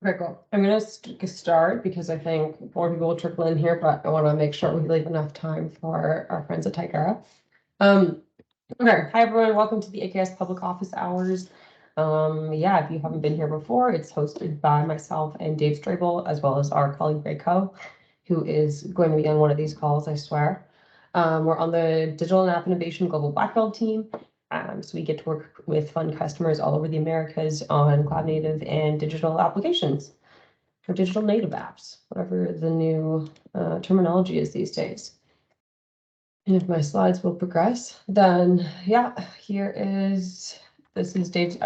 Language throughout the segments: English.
Okay, cool. I'm going to start because I think more people will trickle in here, but I want to make sure we leave enough time for our friends at Tigera. Okay, hi everyone, welcome to the AKS Public Office Hours. Yeah, if you haven't been here before, it's hosted by myself and Dave Strable, as well as our colleague Repo, who is going to be on one of these calls, I swear. We're on the Digital and App Innovation Global Black Belt team. So we get to work with fun customers all over the Americas on cloud native and digital applications, or digital native apps, whatever the new terminology is these days. And if my slides will progress, then yeah, this is Dave.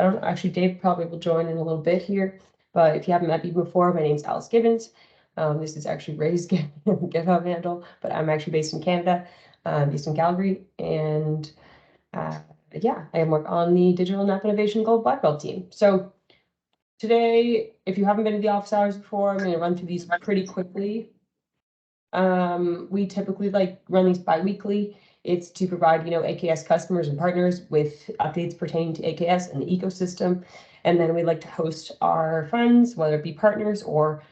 Dave probably will join in a little bit here, but if you haven't met me before, my name's Alice Gibbons. This is actually Ray's GitHub handle, but I'm actually based in Canada, based in Calgary, and yeah, I work on the Digital and App Innovation Global Black Belt team. So today, if you haven't been to the office hours before, I'm going to run through these pretty quickly. We typically run these bi-weekly. It's to provide, AKS customers and partners with updates pertaining to AKS and the ecosystem. And then we like to host our friends, whether it be partners or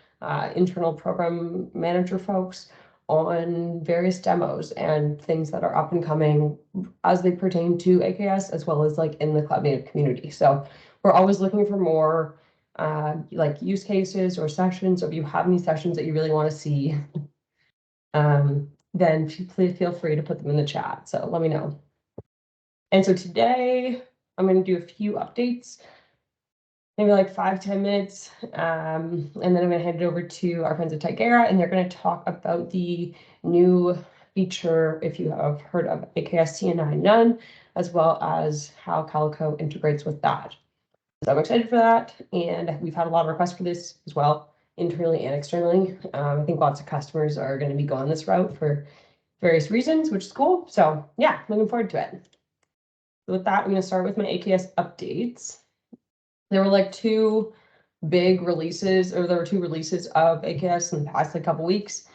internal program manager folks, on various demos and things that are up and coming as they pertain to AKS, as well as in the cloud native community. So we're always looking for more use cases or sessions. So if you have any sessions that you really want to see, then please feel free to put them in the chat. So let me know. And so today I'm going to do a few updates, maybe 5-10 minutes. And then I'm going to hand it over to our friends at Tigera, and they're going to talk about the new feature, if you have heard of AKS CNI None, as well as how Calico integrates with that. So I'm excited for that. And we've had a lot of requests for this as well, internally and externally. I think lots of customers are going to be going this route for various reasons, which is cool. So yeah, looking forward to it. So with that, I'm going to start with my AKS updates. There were two big releases, or there were 2 releases of AKS in the past couple weeks.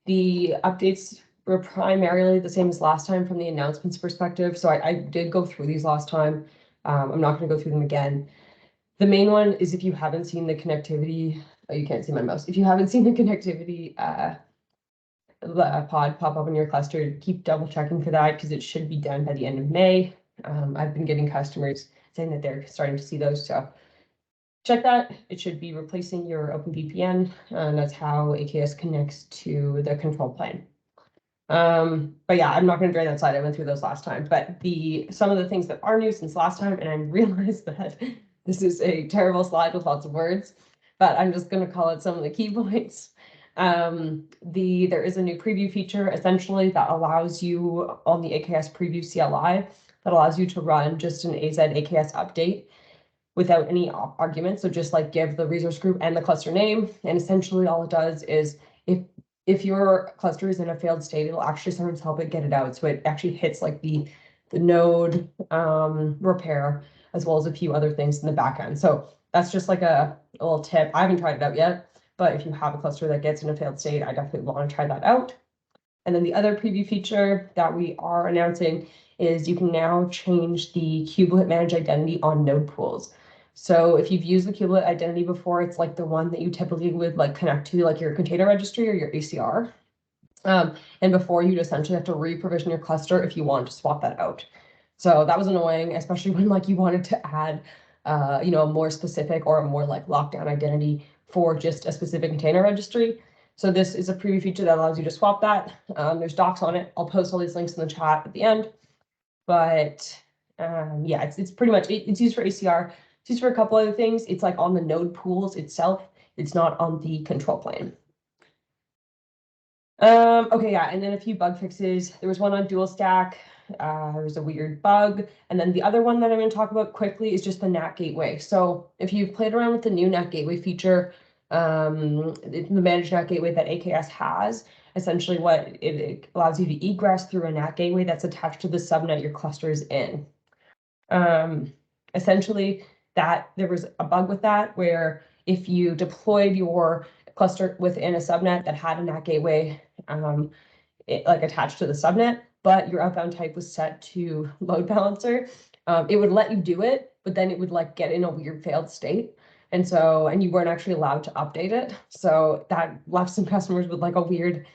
The updates were primarily the same as last time from the announcements perspective. So I did go through these last time. I'm not going to go through them again. The main one is if you haven't seen the connectivity, oh, you can't see my mouse. If you haven't seen the connectivity pod pop up in your cluster, keep double checking for that because it should be done by the end of May. I've been getting customers saying that they're starting to see those. So check that. It should be replacing your OpenVPN, and that's how AKS connects to the control plane. But yeah, I'm not going to drag that slide. I went through those last time, but some of the things that are new since last time, and I realized that this is a terrible slide with lots of words, but I'm just going to call it some of the key points. There is a new preview feature essentially that allows you on the AKS preview CLI that allows you to run just an AZ AKS update without any arguments. So just give the resource group and the cluster name. And essentially all it does is if your cluster is in a failed state, it'll actually sometimes help it get it out. So it actually hits the node repair, as well as a few other things in the back end. So that's just a little tip. I haven't tried it out yet, but if you have a cluster that gets in a failed state, I definitely want to try that out. And then the other preview feature that we are announcing is you can now change the kubelet manage identity on node pools. So if you've used the kubelet identity before, it's the one that you typically would connect to your container registry or your ACR. And before you'd essentially have to re-provision your cluster if you wanted to swap that out. So that was annoying, especially when you wanted to add a more specific or a more lockdown identity for just a specific container registry. So this is a preview feature that allows you to swap that. There's docs on it. I'll post all these links in the chat at the end. But yeah, it's pretty much, it's used for ACR. It's used for a couple other things. It's on the node pools itself. It's not on the control plane. Okay, yeah, and then a few bug fixes. There was one on dual stack. There was a weird bug. And then the other one that I'm going to talk about quickly is just the NAT gateway. So if you've played around with the new NAT gateway feature, the managed NAT gateway that AKS has, essentially what it allows you to egress through a NAT gateway that's attached to the subnet your cluster is in. Essentially, there was a bug with that where if you deployed your cluster within a subnet that had a NAT gateway attached to the subnet, but your outbound type was set to load balancer, it would let you do it, but then it would get in a weird failed state. And so, and you weren't actually allowed to update it. So that left some customers with like a weird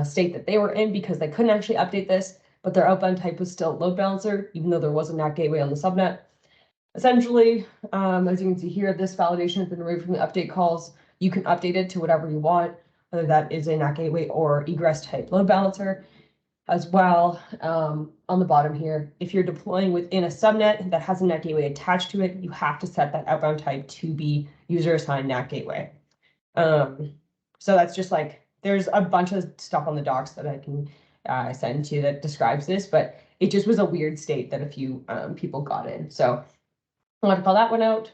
state that they were in because they couldn't actually update this, but their outbound type was still load balancer, even though there was a NAT gateway on the subnet. Essentially, as you can see here, this validation has been removed from the update calls. You can update it to whatever you want, whether that is a NAT gateway or egress type load balancer. As well, on the bottom here, if you're deploying within a subnet that has a NAT gateway attached to it, you have to set that outbound type to be user assigned NAT gateway. So that's just like, there's a bunch of stuff on the docs that I can send to you that describes this, but it just was a weird state that a few people got in. So I want to call that one out.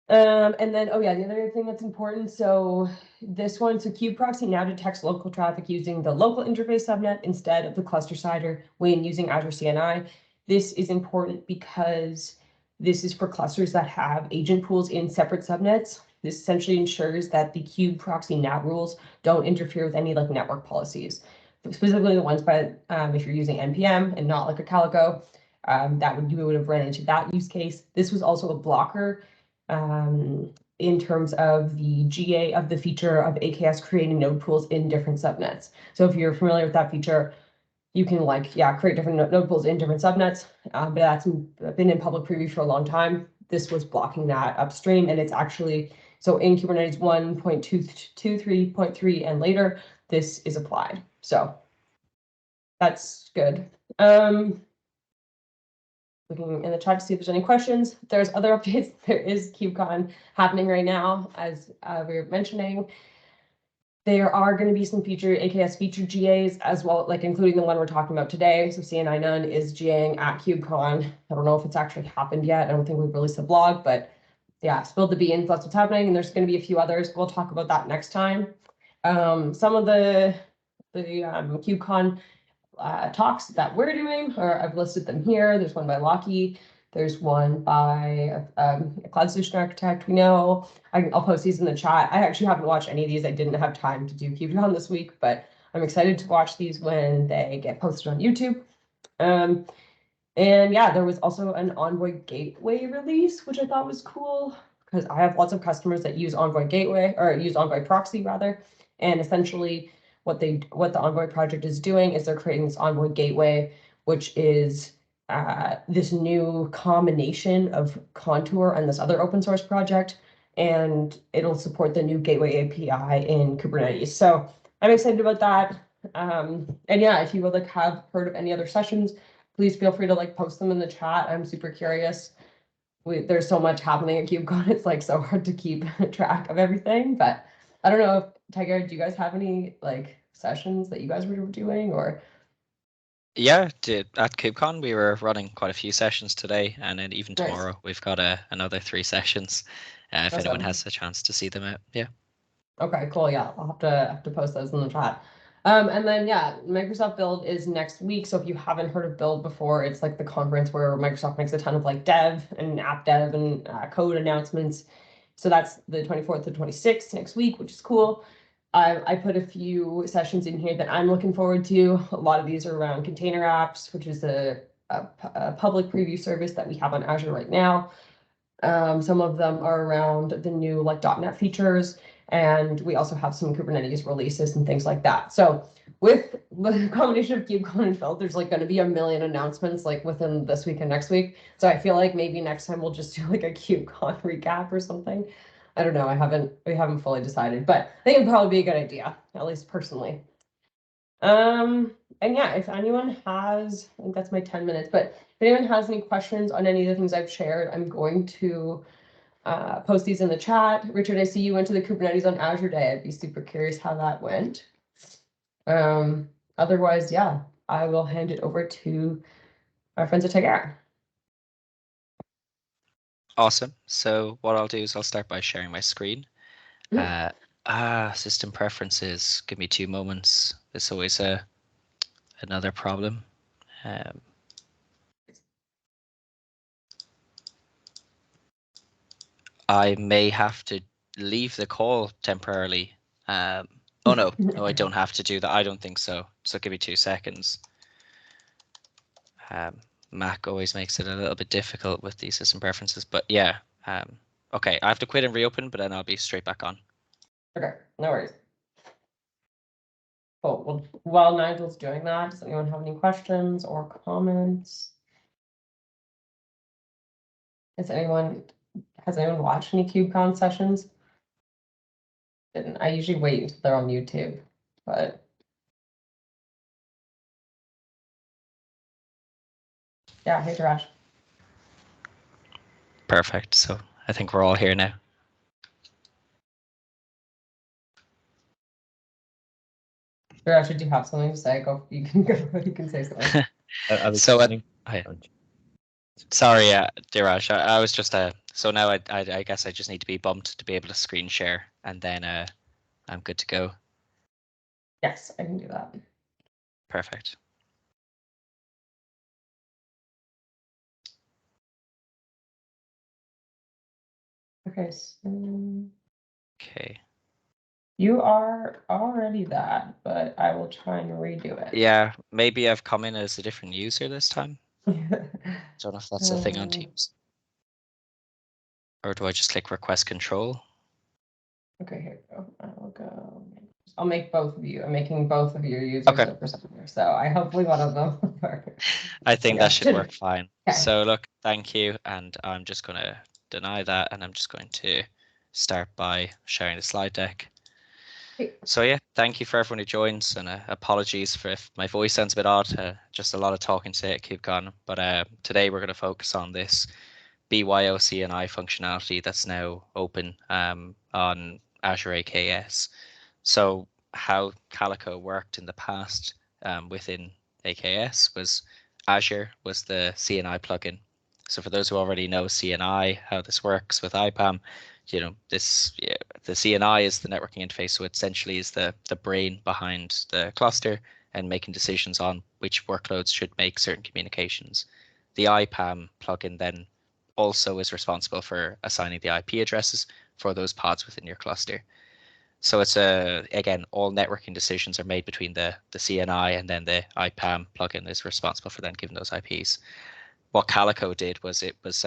And then, oh yeah, the other thing that's important. So this one, so kubeproxy now detects local traffic using the local interface subnet instead of the cluster sider when using Azure CNI. This is important because this is for clusters that have agent pools in separate subnets. This essentially ensures that the kubeproxy NAT rules don't interfere with any like network policies, specifically the ones by if you're using NPM and not like a Calico. You would have run into that use case. This was also a blocker in terms of the GA of the feature of AKS creating node pools in different subnets. So if you're familiar with that feature, you can create different node pools in different subnets, but that's been in public preview for a long time. This was blocking that upstream, and it's actually, so in Kubernetes 1.223.3 and later, this is applied. So that's good. Looking in the chat to see if there's any questions. There's other updates. There is KubeCon happening right now, as we were mentioning. There are going to be some AKS featured GAs as well, like including the one we're talking about today. So CNI None is GAing at KubeCon. I don't know if it's actually happened yet. I don't think we've released a blog, but yeah, spilled the beans. That's what's happening. And there's going to be a few others. We'll talk about that next time. Some of the KubeCon talks that we're doing, or I've listed them here. There's one by Lockheed. There's one by a cloud solution architect we know. I'll post these in the chat. I actually haven't watched any of these. I didn't have time to do KubeCon this week, but I'm excited to watch these when they get posted on YouTube. And yeah, there was also an Envoy Gateway release, which I thought was cool because I have lots of customers that use Envoy Gateway, or use Envoy Proxy rather, and essentially what the Envoy project is doing is they're creating this Envoy Gateway, which is this new combination of Contour and this other open source project, and it'll support the new Gateway API in Kubernetes. So I'm excited about that. And yeah, if you would have heard of any other sessions, please feel free to post them in the chat. I'm super curious. There's so much happening at KubeCon. It's so hard to keep track of everything, but I don't know if Tigera, do you guys have any sessions that you guys were doing or? Yeah, at KubeCon we were running quite a few sessions today, and then even tomorrow nice. We've got another 3 sessions. If awesome. Anyone has a chance to see them out, yeah. Okay, cool. Yeah, I'll have to post those in the chat. And then yeah, Microsoft Build is next week. So if you haven't heard of Build before, it's the conference where Microsoft makes a ton of dev and app dev and code announcements. So that's the 24th to 26th next week, which is cool. I put a few sessions in here that I'm looking forward to. A lot of these are around container apps, which is a public preview service that we have on Azure right now. Some of them are around the new .NET features, and we also have some Kubernetes releases and things like that. So with the combination of KubeCon and Build, there's going to be a million announcements within this week and next week. So I feel maybe next time we'll just do a KubeCon recap or something. I don't know. We haven't fully decided, but I think it'd probably be a good idea, at least personally. And yeah, if anyone has, I think that's my 10 minutes, but if anyone has any questions on any of the things I've shared, I'm going to post these in the chat. Richard, I see you went to the Kubernetes on Azure Day. I'd be super curious how that went. Otherwise, yeah, I will hand it over to our friends at Tigera. Awesome. So what I'll do is I'll start by sharing my screen. System preferences. Give me 2 moments. There's always another problem. I may have to leave the call temporarily. Oh no, I don't have to do that. I don't think so. So give me 2 seconds. Mac always makes it a little bit difficult with these system preferences, but yeah, Okay, I have to quit and reopen, but then I'll be straight back on. Okay, no worries. Cool. Well, while Nigel's doing that, does anyone have any questions or comments? Has anyone watched any KubeCon sessions? I usually wait until they're on YouTube, but yeah, hey Josh. Perfect. So I think we're all here now. Josh, did you have something to say? Go. You can go. You can say something. Sorry, Dheeraj, I was just so now I guess I just need to be bumped to be able to screen share, and then I'm good to go. Yes, I can do that. Perfect. Okay, so Okay. you are already that, but I will try and redo it. Yeah, maybe I've come in as a different user this time. Don't know if that's a thing on Teams. Or do I just click request control? Okay, here we go. I will go. I'll make both of you. I'm making both of your users Okay. a presenter, so I hopefully one of them will work. I think Yeah, that should work fine. Okay. So look, thank you, and I'm just going to deny that, and I'm just going to start by sharing the slide deck. So yeah, thank you for everyone who joins, and apologies for if my voice sounds a bit odd. Just a lot of talking today at KubeCon, but today we're going to focus on this BYO CNI functionality that's now open on Azure AKS. So how Calico worked in the past within AKS was Azure was the CNI plugin. So for those who already know CNI, how this works with IPAM, the CNI is the networking interface, so it essentially is the brain behind the cluster and making decisions on which workloads should make certain communications. The IPAM plugin then also is responsible for assigning the IP addresses for those pods within your cluster. So it's again, all networking decisions are made between the CNI, and then the IPAM plugin is responsible for then giving those IPs. What Calico did was it was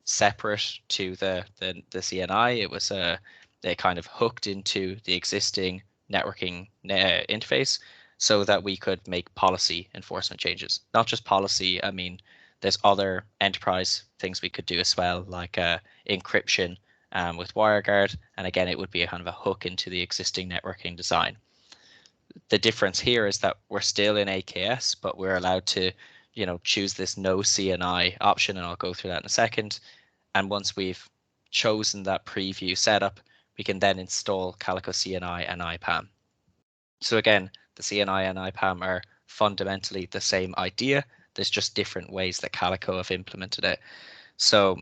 separate to the CNI. It was they kind of hooked into the existing networking interface so that we could make policy enforcement changes. Not just policy. I mean, there's other enterprise things we could do as well, like encryption with WireGuard. And again, it would be a kind of a hook into the existing networking design. The difference here is that we're still in AKS, but we're allowed to, choose this no CNI option, and I'll go through that in a second. And once we've chosen that preview setup, we can then install Calico CNI and IPAM. So again, the CNI and IPAM are fundamentally the same idea. There's just different ways that Calico have implemented it. So,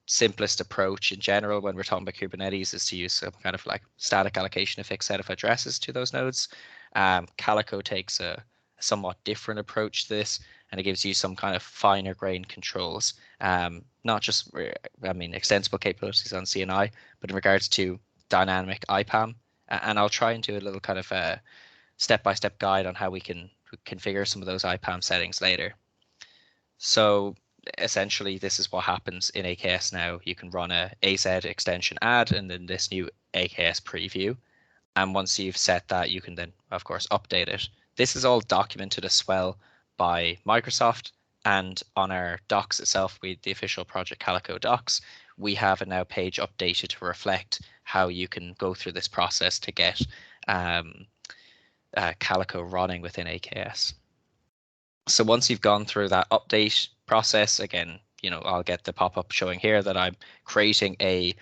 simplest approach in general when we're talking about Kubernetes is to use some kind of like static allocation of fixed set of addresses to those nodes. Calico takes a somewhat different approach to this, and it gives you some kind of finer grained controls. Not just, extensible capabilities on CNI, but in regards to dynamic IPAM. And I'll try and do a little kind of a step-by-step guide on how we can configure some of those IPAM settings later. So essentially, this is what happens in AKS now. You can run a AZ extension add and then this new AKS preview. And once you've set that, you can then, of course, update it. This is all documented as well by Microsoft. And on our docs itself, the official Project Calico docs, we have a now page updated to reflect how you can go through this process to get Calico running within AKS. So once you've gone through that update process, again, I'll get the pop-up showing here that I'm creating a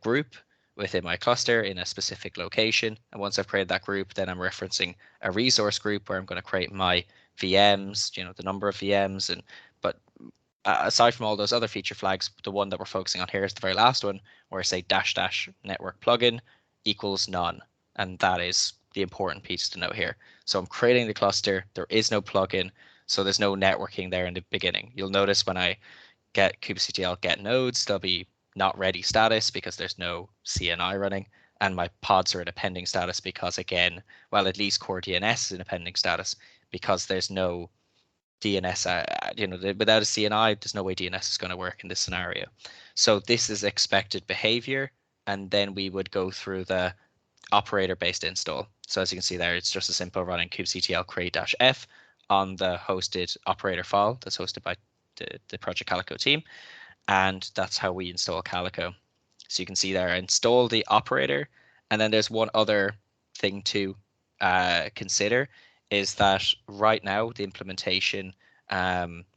group within my cluster in a specific location. And once I've created that group, then I'm referencing a resource group where I'm going to create my VMs, the number of VMs. But aside from all those other feature flags, the one that we're focusing on here is the very last one, where I say -- network plugin equals none. And that is the important piece to note here. So I'm creating the cluster. There is no plugin. So there's no networking there in the beginning. You'll notice when I get kubectl get nodes, they'll be not ready status because there's no CNI running. And my pods are in a pending status because, again, well, at least core DNS is in a pending status because there's no DNS, without a CNI, there's no way DNS is going to work in this scenario. So this is expected behavior, and then we would go through the operator-based install. So as you can see there, it's just a simple running kubectl create-f on the hosted operator file that's hosted by the Project Calico team, and that's how we install Calico. So you can see there, install the operator, and then there's one other thing to consider is that right now the implementation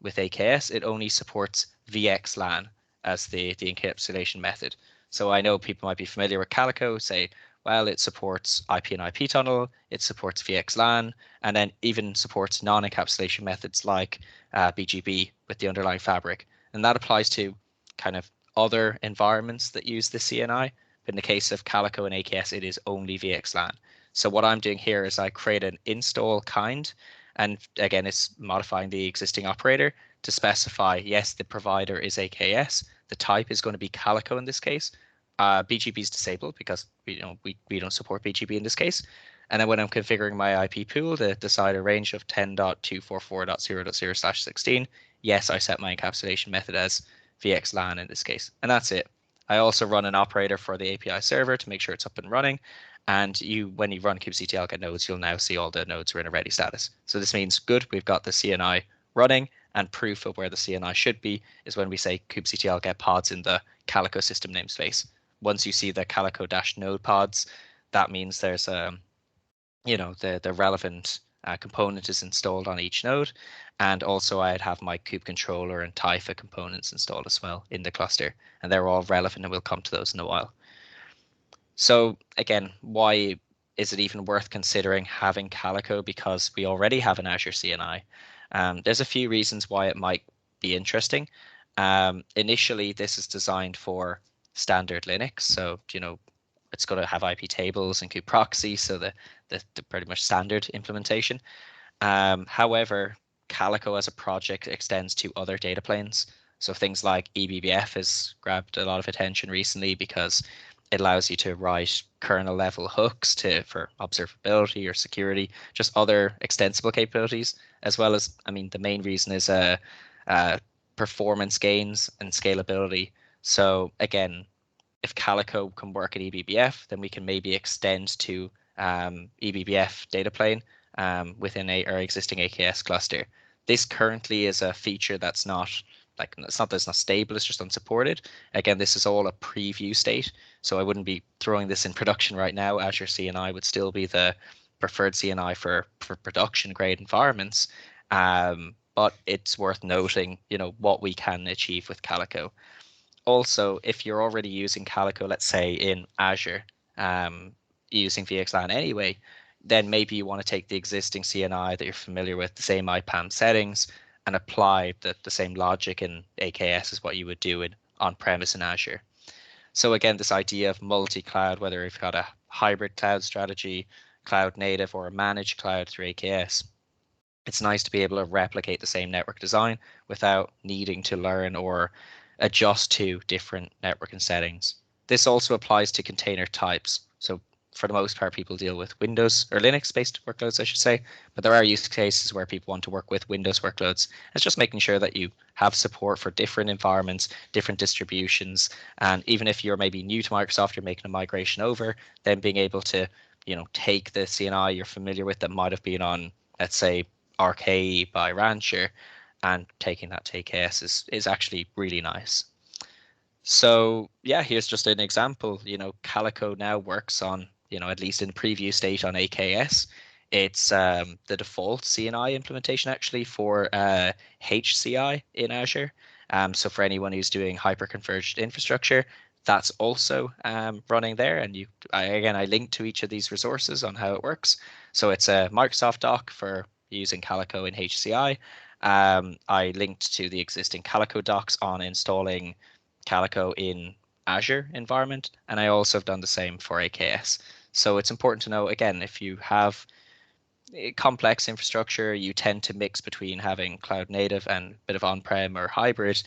with AKS, it only supports VXLAN as the encapsulation method. So I know people might be familiar with Calico, say, well, it supports IP and IP tunnel, it supports VXLAN, and then even supports non-encapsulation methods like BGP with the underlying fabric. And that applies to kind of other environments that use the CNI. But in the case of Calico and AKS, it is only VXLAN. So what I'm doing here is I create an install kind, and again, it's modifying the existing operator to specify, yes, the provider is AKS. The type is going to be Calico in this case. BGP is disabled because we don't support BGP in this case. And then when I'm configuring my IP pool to decide a range of 10.244.0.0/16, yes, I set my encapsulation method as VXLAN in this case, and that's it. I also run an operator for the API server to make sure it's up and running. And when you run kubectl get nodes, you'll now see all the nodes are in a ready status. So this means good, we've got the CNI running, and proof of where the CNI should be is when we say kubectl get pods in the Calico system namespace. Once you see the Calico-node pods, that means there's the relevant component is installed on each node. And also I'd have my kube controller and Taifa components installed as well in the cluster. And they're all relevant, and we'll come to those in a while. So again, why is it even worth considering having Calico? Because we already have an Azure CNI. There's a few reasons why it might be interesting. Initially, this is designed for standard Linux. So, it's going to have IP tables and kube proxy, so the pretty much standard implementation. However, Calico as a project extends to other data planes. So things like eBBF has grabbed a lot of attention recently because it allows you to write kernel level hooks for observability or security, just other extensible capabilities, as well as, the main reason is performance gains and scalability. So again, if Calico can work at eBBF, then we can maybe extend to eBBF data plane within our existing AKS cluster. This currently is a feature that's not stable, it's just unsupported. Again, this is all a preview state, so I wouldn't be throwing this in production right now. Azure CNI would still be the preferred CNI for production grade environments. But it's worth noting, what we can achieve with Calico. Also, if you're already using Calico, let's say in Azure, using VXLAN anyway, then maybe you want to take the existing CNI that you're familiar with, the same IPAM settings, and apply the same logic in AKS as what you would do in on-premise in Azure. So again, this idea of multi-cloud, whether you've got a hybrid cloud strategy, cloud native, or a managed cloud through AKS, it's nice to be able to replicate the same network design without needing to learn or adjust to different networking settings. This also applies to container types. So for the most part, people deal with Windows or Linux-based workloads, I should say, but there are use cases where people want to work with Windows workloads. It's just making sure that you have support for different environments, different distributions, and even if you're maybe new to Microsoft, you're making a migration over, then being able to, take the CNI you're familiar with that might have been on, let's say, RKE by Rancher, and taking that to AKS is actually really nice. So yeah, here's just an example. Calico now works on, at least in preview state on AKS. It's the default CNI implementation actually for HCI in Azure. So for anyone who's doing hyperconverged infrastructure, that's also running there. And I linked to each of these resources on how it works. So it's a Microsoft doc for using Calico in HCI. I linked to the existing Calico docs on installing Calico in Azure environment, and I also have done the same for AKS. So it's important to know, again, if you have complex infrastructure, you tend to mix between having cloud native and a bit of on-prem or hybrid,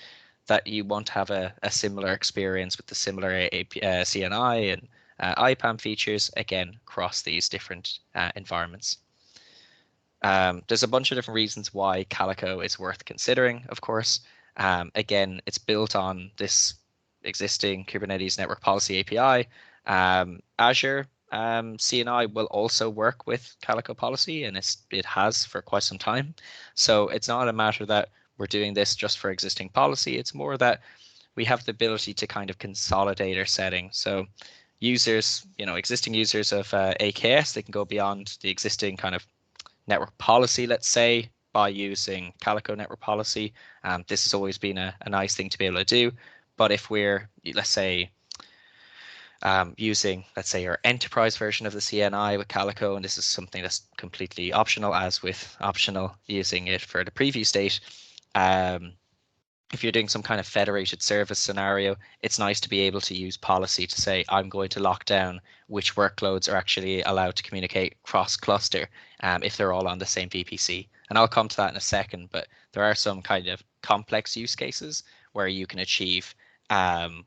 that you want to have a similar experience with the similar CNI and IPAM features, again, across these different environments. There's a bunch of different reasons why Calico is worth considering, of course. Again, it's built on this existing Kubernetes network policy API. Azure CNI will also work with Calico Policy, and it has for quite some time. So it's not a matter that we're doing this just for existing policy. It's more that we have the ability to kind of consolidate our setting. So users, existing users of AKS, they can go beyond the existing kind of network policy, let's say, by using Calico network policy. This has always been a nice thing to be able to do. But if we're, let's say, using, let's say, our enterprise version of the CNI with Calico, and this is something that's completely optional, as with optional using it for the preview state. If you're doing some kind of federated service scenario, it's nice to be able to use policy to say, I'm going to lock down which workloads are actually allowed to communicate cross-cluster if they're all on the same VPC. And I'll come to that in a second, but there are some kind of complex use cases where you can achieve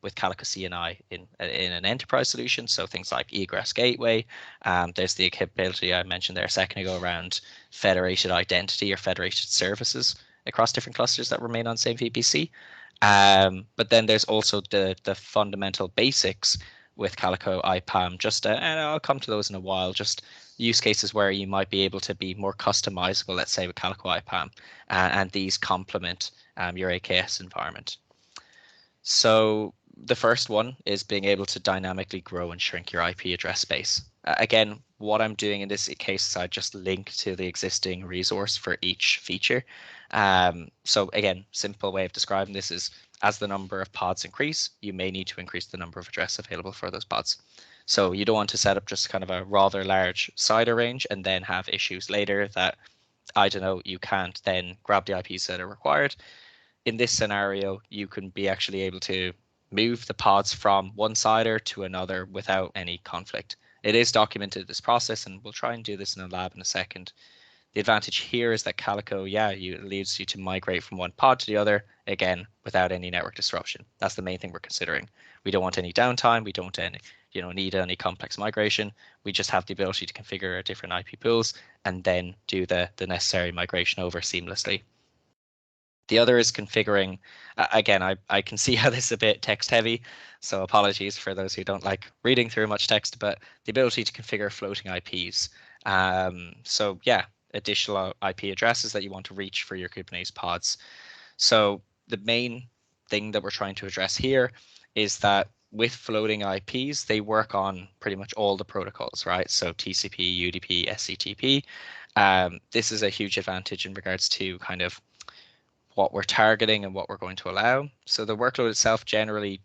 with Calico CNI in an enterprise solution. So things like egress gateway. There's the capability I mentioned there a second ago around federated identity or federated services across different clusters that remain on same VPC. But then there's also the fundamental basics with Calico IPAM, and I'll come to those in a while, just use cases where you might be able to be more customizable, let's say with Calico IPAM, and these complement your AKS environment. So the first one is being able to dynamically grow and shrink your IP address space. Again, what I'm doing in this case is I just link to the existing resource for each feature. So again, simple way of describing this is as the number of pods increase, you may need to increase the number of addresses available for those pods. So you don't want to set up just kind of a rather large CIDR range and then have issues later that, I don't know, you can't then grab the IPs that are required. In this scenario, you can be actually able to move the pods from one CIDR to another without any conflict. It is documented, this process, and we'll try and do this in a lab in a second. The advantage here is that Calico, it leads you to migrate from one pod to the other, again, without any network disruption. That's the main thing we're considering. We don't want any downtime. We don't need any complex migration. We just have the ability to configure our different IP pools and then do the necessary migration over seamlessly. The other is configuring, again, I can see how this is a bit text heavy, so apologies for those who don't like reading through much text, but the ability to configure floating IPs. So yeah, additional IP addresses that you want to reach for your Kubernetes pods. So the main thing that we're trying to address here is that with floating IPs, they work on pretty much all the protocols, right? So TCP, UDP, SCTP. This is a huge advantage in regards to kind of what we're targeting and what we're going to allow. So the workload itself generally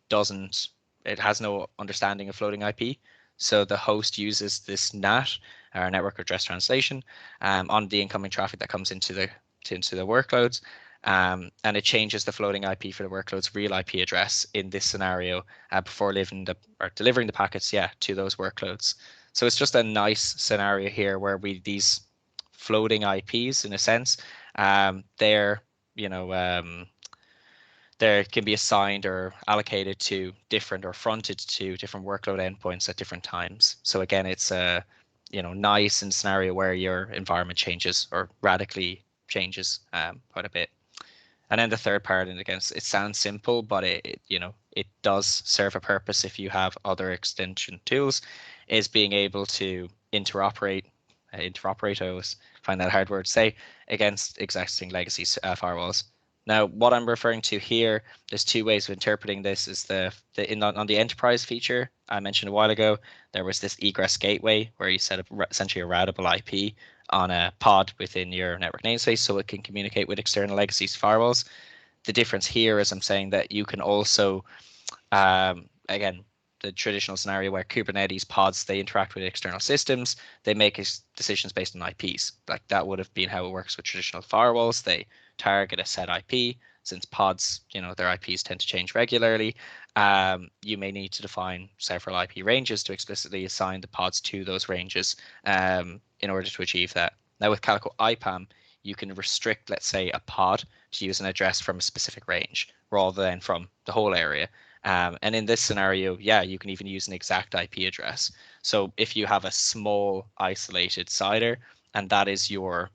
it has no understanding of floating IP. So the host uses this NAT, our network address translation, on the incoming traffic that comes into the workloads, and it changes the floating IP for the workload's real IP address in this scenario before delivering the packets, to those workloads. So it's just a nice scenario here where these floating IPs, in a sense, there can be assigned or allocated to different or fronted to different workload endpoints at different times. So again, it's a nice in scenario where your environment changes or radically changes quite a bit. And then the third part, and again, it sounds simple, but it does serve a purpose if you have other extension tools, is being able to interoperate. I always find that a hard word to say, against existing legacy firewalls. Now, what I'm referring to here, there's two ways of interpreting this. Is on the enterprise feature I mentioned a while ago, there was this egress gateway where you set up essentially a routable IP on a pod within your network namespace so it can communicate with external legacy firewalls. The difference here is I'm saying that you can also, again, the traditional scenario where Kubernetes pods, they interact with external systems, they make decisions based on IPs. Like that would have been how it works with traditional firewalls. They target a set IP. Since pods, their IPs tend to change regularly, you may need to define several IP ranges to explicitly assign the pods to those ranges in order to achieve that. Now with Calico IPAM, you can restrict, let's say, a pod to use an address from a specific range rather than from the whole area. And in this scenario, you can even use an exact IP address. So if you have a small isolated CIDR and that is your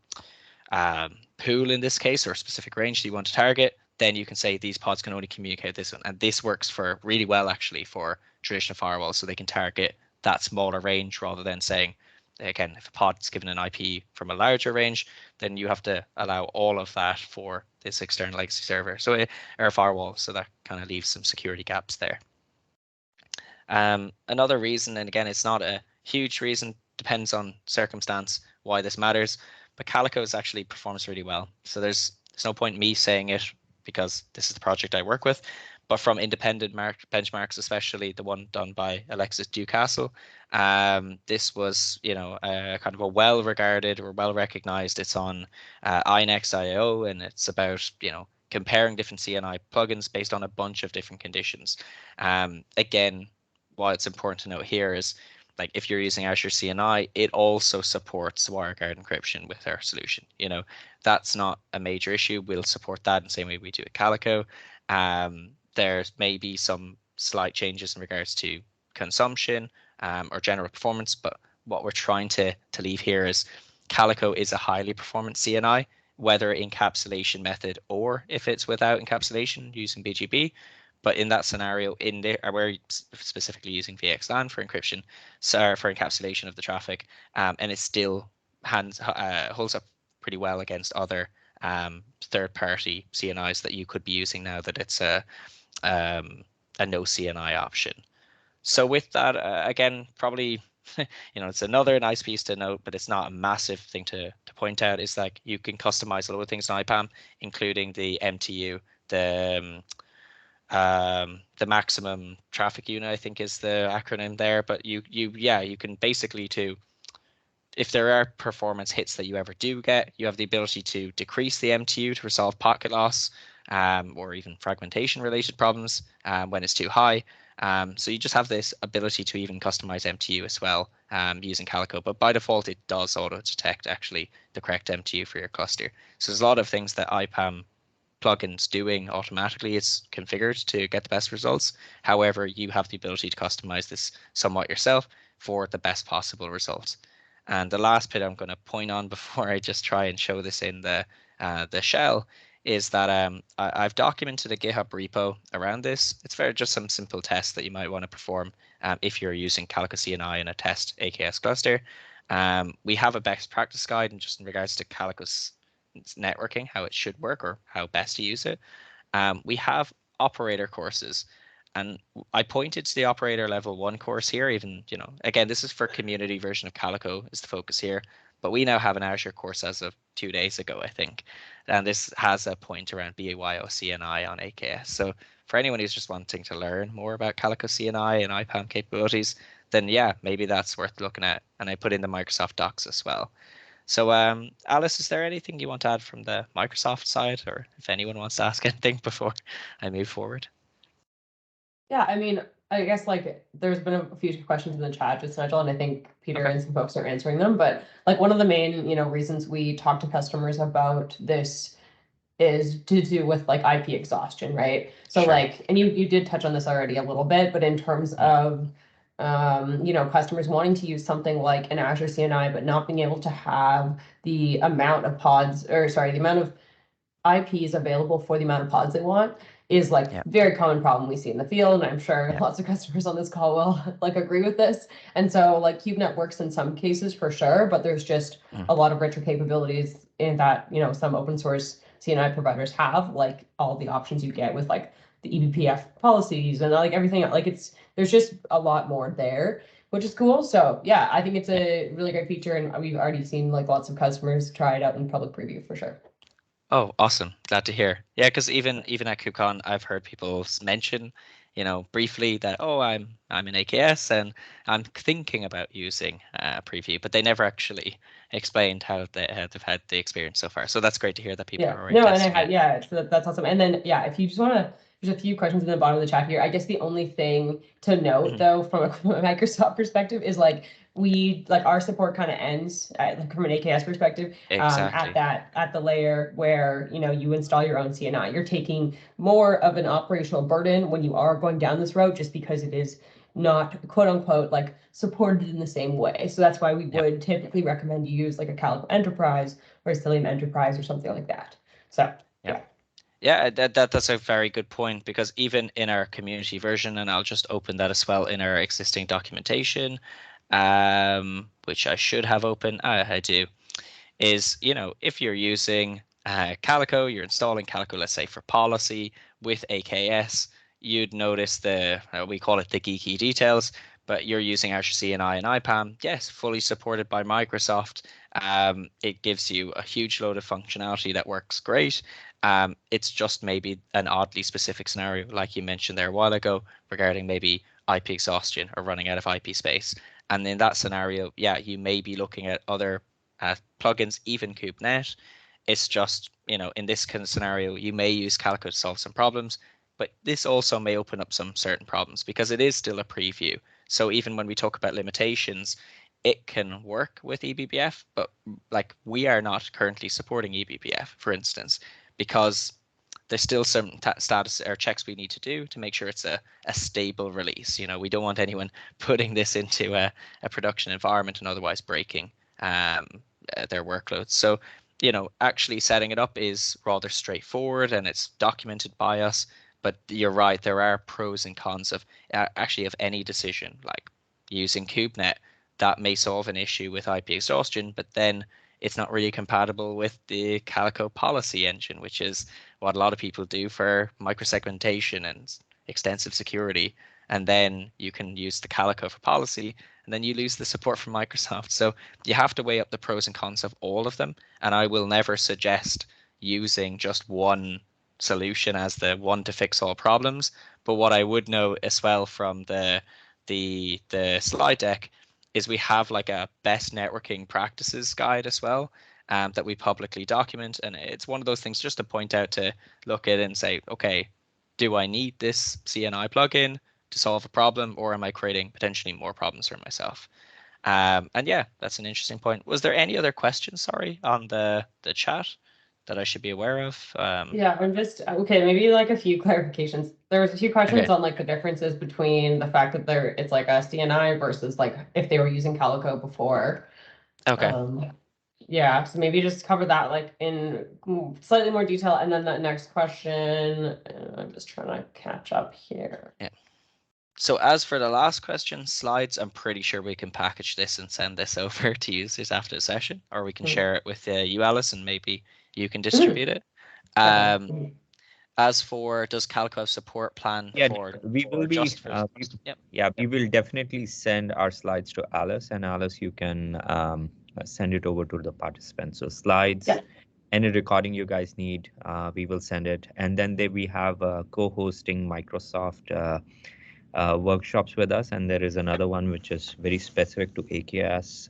pool in this case, or a specific range that you want to target, then you can say these pods can only communicate this one. And this works for really well actually for traditional firewalls, so they can target that smaller range rather than saying, again, if a pod is given an IP from a larger range, then you have to allow all of that for this external legacy server, so or a firewall. So that kind of leaves some security gaps there. Another reason, and again, it's not a huge reason, depends on circumstance why this matters, but Calico is actually performs really well. So there's no point in me saying it because this is the project I work with, but from independent benchmarks, especially the one done by Alexis Ducastle, this was, kind of a well-regarded or well-recognized. It's on INX.io, and it's about, comparing different CNI plugins based on a bunch of different conditions. Again, why it's important to note here is, like, if you're using Azure CNI, it also supports WireGuard encryption with our solution. That's not a major issue. We'll support that in the same way we do at Calico. There may be some slight changes in regards to consumption or general performance, but what we're trying to leave here is Calico is a highly performant CNI, whether encapsulation method or if it's without encapsulation using BGP. But in that scenario, in there, we're specifically using VXLAN for encryption, so for encapsulation of the traffic, and it still holds up pretty well against other third-party CNIs that you could be using now that it's a no CNI option. So with that, again, probably, it's another nice piece to note, but it's not a massive thing to point out, is like you can customize a lot of things in IPAM, including the MTU, the maximum traffic unit, I think is the acronym there. But you can basically, if there are performance hits that you ever do get, you have the ability to decrease the MTU to resolve packet loss or even fragmentation related problems when it's too high. So you just have this ability to even customize MTU as well using Calico, but by default it does auto detect actually the correct MTU for your cluster. So there's a lot of things that IPAM plugins doing automatically. It's configured to get the best results. However, you have the ability to customize this somewhat yourself for the best possible results. And the last bit I'm going to point on before I just try and show this in the shell is that I've documented a GitHub repo around this. It's just some simple tests that you might want to perform if you're using Calico CNI in a test AKS cluster. We have a best practice guide and just in regards to Calico's networking, how it should work or how best to use it. We have operator courses, and I pointed to the operator level 1 course here. Even, again, this is for community version of Calico is the focus here, but we now have an Azure course as of 2 days ago, I think, and this has a point around BAYO CNI on AKS. So for anyone who's just wanting to learn more about Calico CNI and IPAM capabilities, then yeah, maybe that's worth looking at. And I put in the Microsoft docs as well. So Alice, is there anything you want to add from the Microsoft side, or if anyone wants to ask anything before I move forward? Yeah, I mean, I guess like there's been a few questions in the chat, just Nigel, and I think Peter and some folks are answering them. But like one of the main, reasons we talk to customers about this is to do with like IP exhaustion, right? So Sure. like, and you did touch on this already a little bit, but in terms of customers wanting to use something like an Azure CNI, but not being able to have the amount of pods, or sorry, the amount of IPs available for the amount of pods they want is like very common problem we see in the field. And I'm sure lots of customers on this call will like agree with this. And so like KubeNet works in some cases for sure, but there's just a lot of richer capabilities in that, some open source CNI providers have, like all the options you get with like the eBPF policies and like everything. Like there's just a lot more there, which is cool. So yeah, I think it's a really great feature, and we've already seen like lots of customers try it out in public preview for sure. Oh, awesome. Glad to hear. Yeah, because even at KubeCon, I've heard people mention, briefly that, oh, I'm in AKS and I'm thinking about using preview, but they never actually explained how they've had the experience so far. So that's great to hear that people are already testing it. So that's awesome. And then if you just want to, there's a few questions in the bottom of the chat here. I guess the only thing to note though, from a Microsoft perspective, is like our support kind of ends from an AKS perspective at the layer where you install your own CNI. You're taking more of an operational burden when you are going down this route, just because it is not quote unquote like supported in the same way. So that's why we Yep. would typically recommend you use like a Calico Enterprise or a Cilium Enterprise or something like that. So yeah. Yeah, that's a very good point, because even in our community version, and I'll just open that as well in our existing documentation, which I should have open, I do, is, if you're using Calico, you're installing Calico, let's say for policy with AKS, you'd notice we call it the geeky details, but you're using Azure CNI and IPAM. Yes, fully supported by Microsoft. It gives you a huge load of functionality that works great. It's just maybe an oddly specific scenario, like you mentioned there a while ago, regarding maybe IP exhaustion or running out of IP space. And in that scenario, yeah, you may be looking at other plugins, even Kubernetes. It's just, in this kind of scenario, you may use Calico to solve some problems, but this also may open up some certain problems because it is still a preview. So even when we talk about limitations, it can work with eBPF, but like we are not currently supporting eBPF, for instance, because there's still some status or checks we need to do to make sure it's a stable release. We don't want anyone putting this into a production environment and otherwise breaking their workloads. So, actually setting it up is rather straightforward and it's documented by us. But you're right, there are pros and cons of actually of any decision, like using Kubernetes. That may solve an issue with IP exhaustion, but then it's not really compatible with the Calico Policy engine, which is what a lot of people do for microsegmentation and extensive security. And then you can use the Calico for policy, and then you lose the support from Microsoft. So you have to weigh up the pros and cons of all of them. And I will never suggest using just one solution as the one to fix all problems. But what I would know as well from the slide deck is we have like a best networking practices guide as well, that we publicly document. And it's one of those things just to point out, to look at it and say, okay, do I need this CNI plugin to solve a problem, or am I creating potentially more problems for myself? And yeah, that's an interesting point. Was there any other questions, sorry, on the chat that I should be aware of? Yeah, I'm just, okay, maybe like a few clarifications. There was a few questions Okay. on like the differences between the fact that it's like a CNI versus like if they were using Calico before. Okay. Yeah, so maybe just cover that like in slightly more detail. And then the next question, I'm just trying to catch up here. Yeah. So as for the last question, slides, I'm pretty sure we can package this and send this over to users after the session, or we can share it with you, Alice, and maybe you can distribute it. As for, does Calico have support plan for we will be just for we will definitely send our slides to Alice, and Alice, you can send it over to the participants. So slides, any recording you guys need, we will send it. And then we have co-hosting Microsoft workshops with us, and there is another one which is very specific to AKS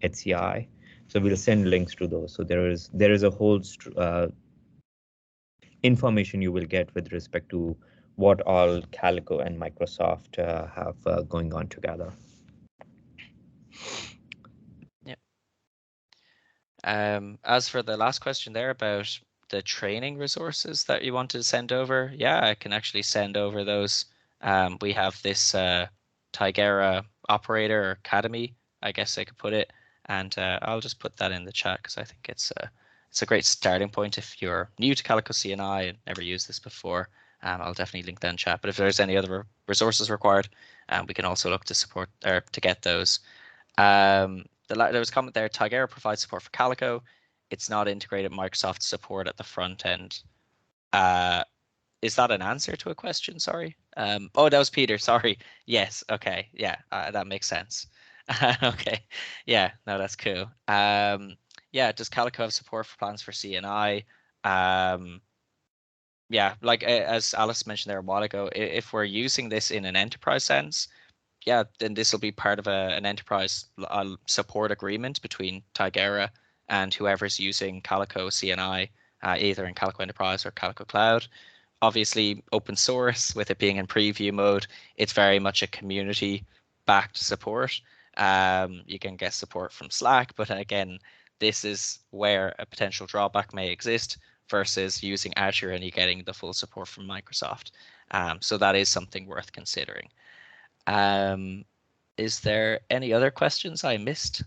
HCI. So we'll send links to those. So there is a whole information you will get with respect to what all Calico and Microsoft have going on together. Yeah. As for the last question there about the training resources that you wanted to send over, yeah, I can actually send over those. We have this Tigera operator or academy, I guess I could put it, and I'll just put that in the chat because I think it's a great starting point if you're new to Calico CNI and never used this before. I'll definitely link that in chat. But if there's any other resources required, we can also look to support or to get those. There was a comment there, Tigera provides support for Calico. It's not integrated Microsoft support at the front end. Is that an answer to a question? Sorry. Oh, that was Peter. Sorry. Yes. Okay. Yeah, that makes sense. Okay. Yeah. No, that's cool. Yeah. Does Calico have support for plans for CNI? Yeah, like as Alice mentioned there a while ago, if we're using this in an enterprise sense, yeah, then this will be part of an enterprise support agreement between Tigera and whoever's using Calico CNI, either in Calico Enterprise or Calico Cloud. Obviously, open source, with it being in preview mode, it's very much a community-backed support. You can get support from Slack, but again, this is where a potential drawback may exist versus using Azure and you getting the full support from Microsoft. So that is something worth considering. Is there any other questions I missed?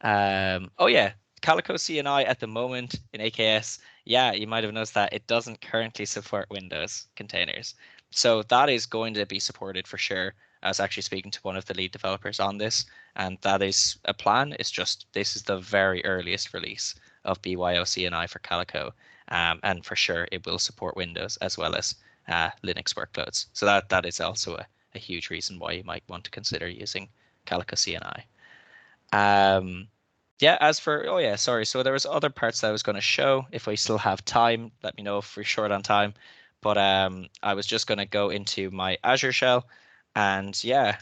Oh yeah, Calico CNI at the moment in AKS. Yeah, you might have noticed that it doesn't currently support Windows containers. So that is going to be supported for sure. I was actually speaking to one of the lead developers on this, and that is a plan. It's just this is the very earliest release of BYO CNI for Calico, and for sure it will support Windows as well as Linux workloads. So that is also a huge reason why you might want to consider using Calico CNI. Yeah, as for, oh yeah, sorry. So there was other parts that I was going to show. If we still have time, let me know if we're short on time. But I was just going to go into my Azure shell. And yeah,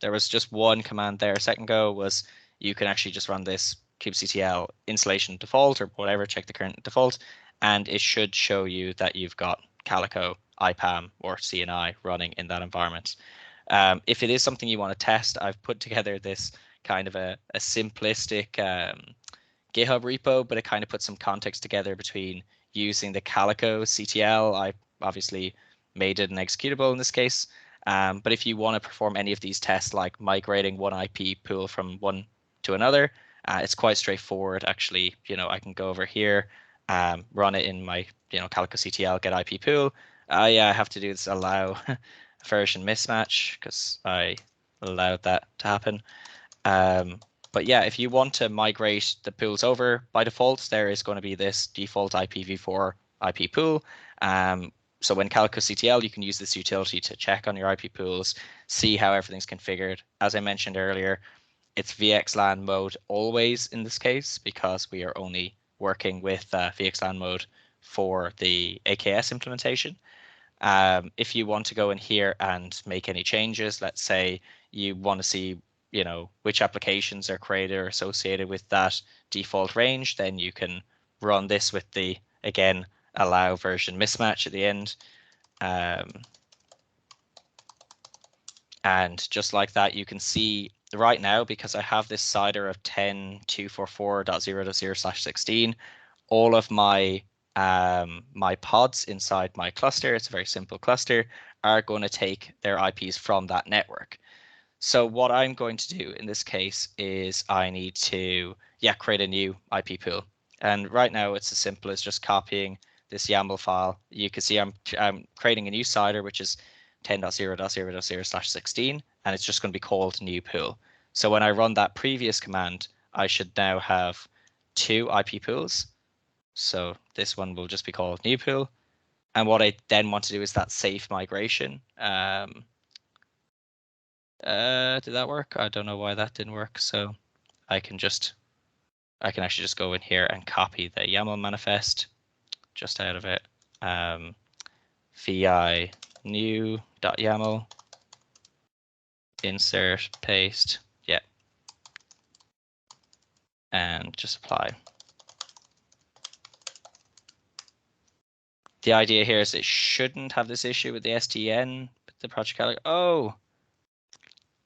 there was just one command there a second ago was you can actually just run this kubectl installation default or whatever, check the current default, and it should show you that you've got Calico, IPAM, or CNI running in that environment. If it is something you want to test, I've put together this kind of a simplistic GitHub repo, but it kind of puts some context together between using the Calico CTL. I obviously made it an executable in this case. But if you want to perform any of these tests, like migrating one IP pool from one to another, it's quite straightforward. Actually, I can go over here, run it in my, Calico CTL get IP pool. Yeah, I have to do this allow version mismatch because I allowed that to happen. But yeah, if you want to migrate the pools over, by default, there is going to be this default IPv4 IP pool. So when Calico CTL, you can use this utility to check on your IP pools, see how everything's configured. As I mentioned earlier, it's VXLAN mode always in this case, because we are only working with VXLAN mode for the AKS implementation. If you want to go in here and make any changes, let's say you want to see which applications are created or associated with that default range, then you can run this with the, again, allow version mismatch at the end. And just like that, you can see right now, because I have this CIDR of 10.244.0.0/16, all of my my pods inside my cluster, it's a very simple cluster, are going to take their IPs from that network. So what I'm going to do in this case is I need to, create a new IP pool. And right now it's as simple as just copying this YAML file. You can see I'm creating a new CIDR, which is 10.0.0.0/16, and it's just going to be called new pool. So when I run that previous command, I should now have two IP pools. So this one will just be called new pool. And what I then want to do is that safe migration. Did that work? I don't know why that didn't work. So I can actually just go in here and copy the YAML manifest just out of it. Vi new.yaml, insert, paste, and just apply. The idea here is it shouldn't have this issue with the SDN, the project Calico. Oh,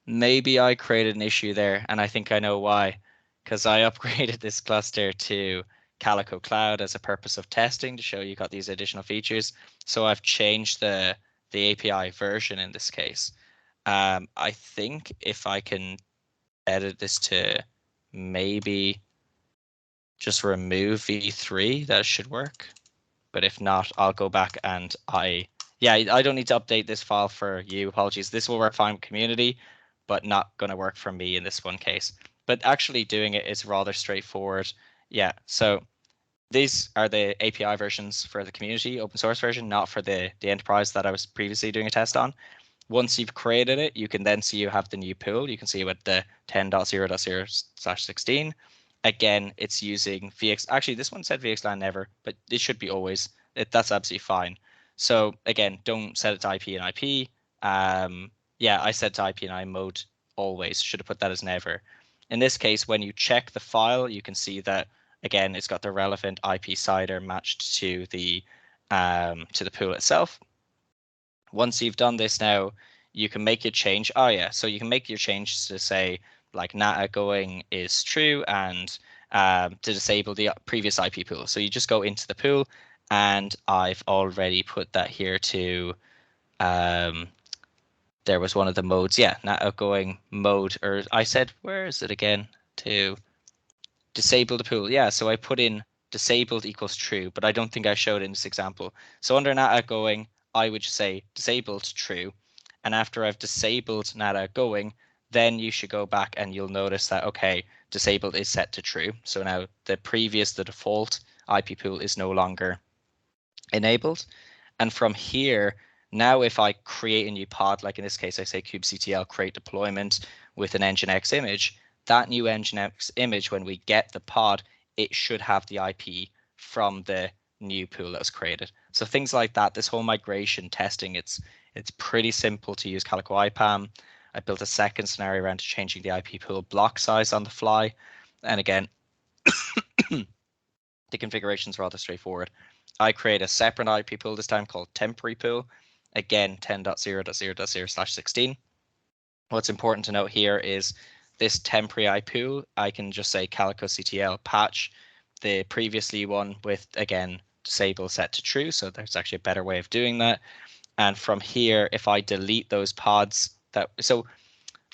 maybe I created an issue there, and I think I know why. Because I upgraded this cluster to Calico Cloud as a purpose of testing to show you got these additional features. So I've changed the API version in this case. I think if I can edit this to maybe just remove v3, that should work. But if not, I'll go back and I don't need to update this file for you. Apologies. This will work fine with community, but not going to work for me in this one case. But actually doing it is rather straightforward. Yeah, so these are the API versions for the community open source version, not for the enterprise that I was previously doing a test on. Once you've created it, you can then see you have the new pool. You can see with the 10.0.0/16. Again, it's using VX. Actually, this one said VXLAN never, but it should be always. That's absolutely fine. So again, don't set it to IP and IP. I set to IP and I mode always. Should have put that as never. In this case, when you check the file, you can see that again, it's got the relevant IP CIDR matched to the pool itself. Once you've done this now, you can make your change. So you can make your change to say like NATA going is true and to disable the previous IP pool. So you just go into the pool, and I've already put that here to there was one of the modes, yeah, not outgoing mode, or I said, where is it again? To disable the pool. Yeah, so I put in disabled equals true, but I don't think I showed in this example. So under not outgoing, I would just say disabled true. And after I've disabled not outgoing, then you should go back and you'll notice that, okay, disabled is set to true. So now the default IP pool is no longer enabled. And from here, now if I create a new pod, like in this case, I say kubectl create deployment with an nginx image, that new nginx image, when we get the pod, it should have the IP from the new pool that was created. So things like that, this whole migration testing, it's pretty simple to use Calico IPAM. I built a second scenario around changing the IP pool block size on the fly. And again, the configuration's rather straightforward. I create a separate IP pool this time called temporary pool. Again, 10.0.0.0/16. What's important to note here is this temporary IP pool, I can just say CalicoCTL patch the previously one with, again, disable set to true. So there's actually a better way of doing that. And from here, if I delete those pods, so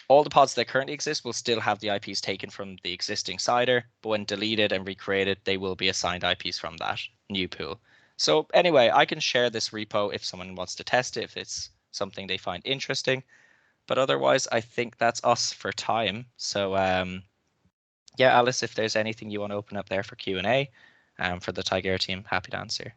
all the pods that currently exist will still have the IPs taken from the existing CIDR, but when deleted and recreated, they will be assigned IPs from that new pool. So anyway, I can share this repo if someone wants to test it, if it's something they find interesting. But otherwise, I think that's us for time. So yeah, Alice, if there's anything you want to open up there for Q&A for the Tigera team, happy to answer.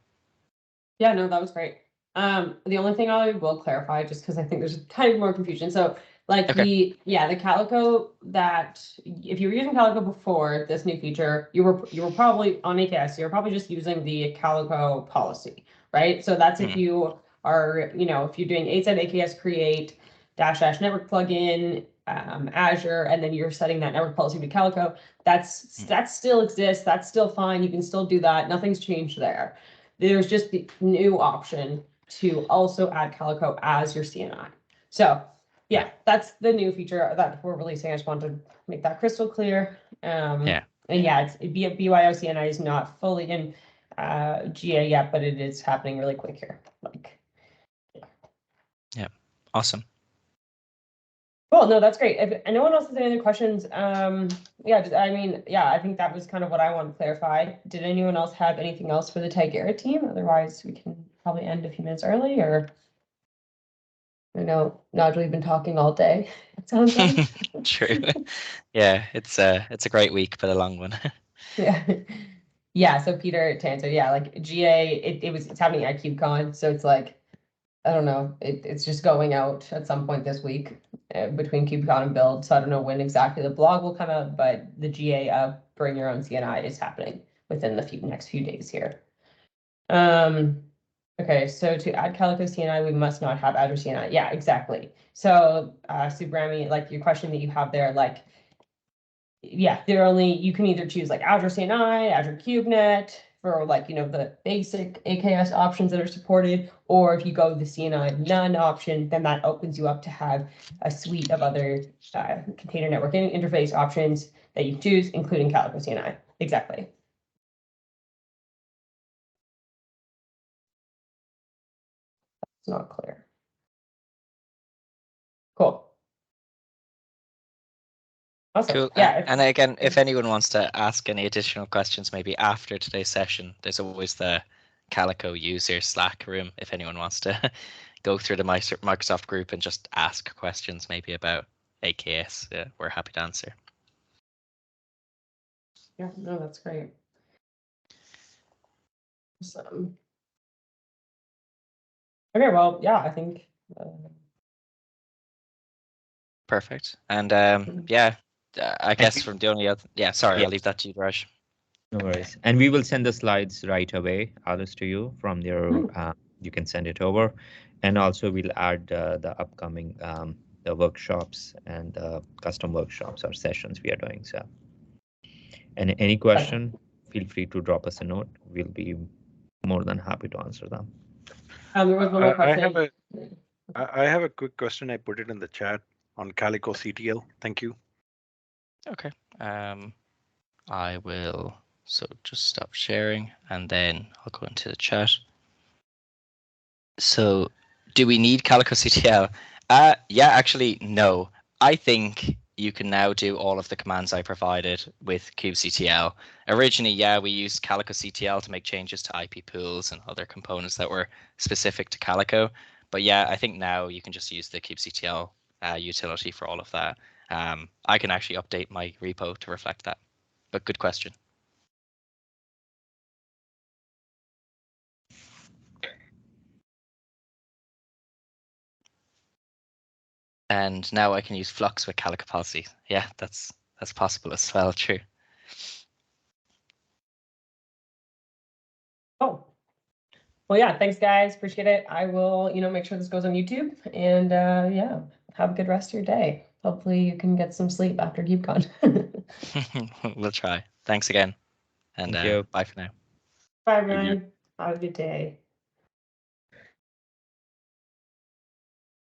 Yeah, no, that was great. The only thing I will clarify, just because I think there's kind of more confusion. So like the Calico that if you were using Calico before this new feature, you were probably on AKS, you're probably just using the Calico policy, right? So that's if you are, if you're doing AKS create -- network plugin, Azure, and then you're setting that network policy to Calico, that still exists, that's still fine, you can still do that, nothing's changed there. There's just the new option to also add Calico as your CNI. So yeah, that's the new feature that we're releasing. I just wanted to make that crystal clear. And yeah, BYO CNI is not fully in GA yet, but it is happening really quick here. Yeah, awesome. Cool. No, that's great. If no one else has any other questions, I think that was kind of what I wanted to clarify. Did anyone else have anything else for the Tigera team? Otherwise, we can probably end a few minutes early. Or I know, Nigel, we've been talking all day. It sounds like. True. Yeah, it's a great week, but a long one. Yeah. Yeah. So Peter, to answer, yeah, like GA, it's happening at KubeCon, so it's like, I don't know, it's just going out at some point this week between KubeCon and Build. So I don't know when exactly the blog will come out, but the GA of Bring Your Own CNI is happening within the next few days here. Okay, so to add Calico CNI, we must not have Azure CNI. Yeah, exactly. So Subrami, like your question that you have there, like, yeah, you can either choose like Azure CNI, Azure KubeNet, for like, the basic AKS options that are supported, or if you go the CNI none option, then that opens you up to have a suite of other container networking interface options that you choose, including Calico CNI. Exactly. That's not clear. Cool. Awesome. Cool. Yeah. And again, if anyone wants to ask any additional questions, maybe after today's session, there's always the Calico user Slack room. If anyone wants to go through the Microsoft group and just ask questions, maybe about AKS, we're happy to answer. Yeah, no, that's great. Awesome. Okay, well, yeah, I think. Perfect. And yeah, I guess from the only other, I'll leave that to you, Raj. No worries. And we will send the slides right away, Alice, to you from there. You can send it over. And also we'll add the upcoming the workshops and custom workshops or sessions we are doing. So, and any question, feel free to drop us a note. We'll be more than happy to answer them. There was one more question. I have a quick question. I put it in the chat on Calico CTL. Thank you. Okay. I will just stop sharing and then I'll go into the chat. So do we need Calico CTL? Yeah, actually, no. I think you can now do all of the commands I provided with kubectl. Originally, yeah, we used Calico CTL to make changes to IP pools and other components that were specific to Calico. But yeah, I think now you can just use the kubectl utility for all of that. I can actually update my repo to reflect that. But good question. And now I can use Flux with Calico Policy. Yeah, that's possible as well. True. Oh, well, yeah, thanks guys. Appreciate it. I will, make sure this goes on YouTube, and yeah, have a good rest of your day. Hopefully you can get some sleep after KubeCon. We'll try. Thanks again. And Thank you. bye for now. Bye, everyone. Have a good day.